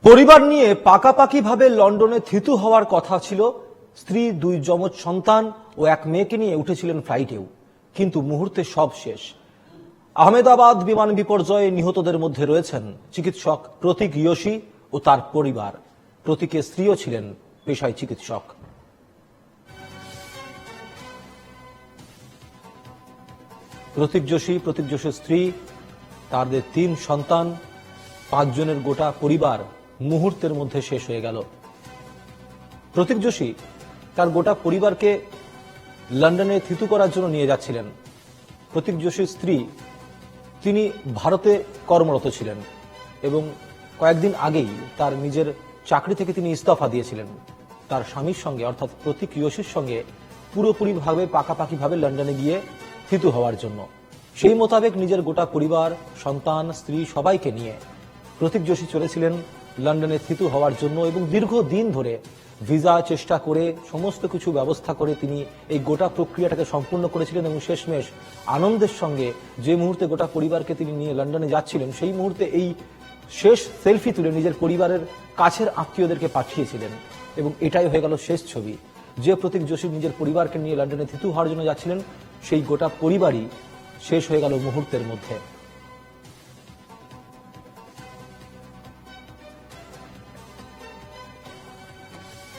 পরিবার নিয়ে পাকাপাকি ভাবে লন্ডনে থিতু হওয়ার কথা ছিল। স্ত্রী, দুই যমজ সন্তান ও এক মেয়েকে নিয়ে উঠেছিলেন ফ্লাইটেও, কিন্তু মুহূর্তে সব শেষ। আহমেদাবাদ বিমান বিপর্যয়ে নিহতদের মধ্যে রয়েছেন চিকিৎসক প্রতীক যোশী ও তার পরিবার। প্রতীকের স্ত্রীও ছিলেন পেশায় চিকিৎসক। প্রতীক যোশীর স্ত্রী, তাদের 3 সন্তান, 5 জনের গোটা পরিবার মুহূর্তের মধ্যে শেষ হয়ে গেল। প্রতীক যোশী তার গোটা পরিবারকে লন্ডনে থিতু করার জন্য নিয়ে যাচ্ছিলেন। প্রতীক যোশীর স্ত্রী, তিনি ভারতে কর্মরত ছিলেন এবং কয়েকদিন আগেই তার নিজের চাকরি থেকে তিনি ইস্তফা দিয়েছিলেন। তার স্বামীর সঙ্গে অর্থাৎ প্রতীক যোশীর সঙ্গে পুরোপুরিভাবে পাকাপাকিভাবে লন্ডনে গিয়ে থিতু হওয়ার জন্য। সেই মোতাবেক নিজের গোটা পরিবার, সন্তান, স্ত্রী সবাইকে নিয়ে প্রতীক যোশী চলেছিলেন লন্ডনে থিতু হওয়ার জন্য এবং দীর্ঘদিন ধরে ভিসা চেষ্টা করে সমস্ত কিছু ব্যবস্থা করে তিনি এই গোটা প্রক্রিয়াটাকে সম্পূর্ণ করেছিলেন এবং শেষমেশ আনন্দের সঙ্গে যে মুহূর্তে গোটা পরিবারকে তিনি নিয়ে লন্ডনে যাচ্ছিলেন, সেই মুহূর্তে এই শেষ সেলফি তুলে নিজের পরিবারের কাছের আত্মীয়দেরকে পাঠিয়েছিলেন এবং এটাই হয়ে গেল শেষ ছবি। যে প্রতীক যোশী নিজের পরিবারকে নিয়ে লন্ডনে থিতু হওয়ার জন্য যাচ্ছিলেন, সেই গোটা পরিবারই শেষ হয়ে গেল মুহূর্তের মধ্যে।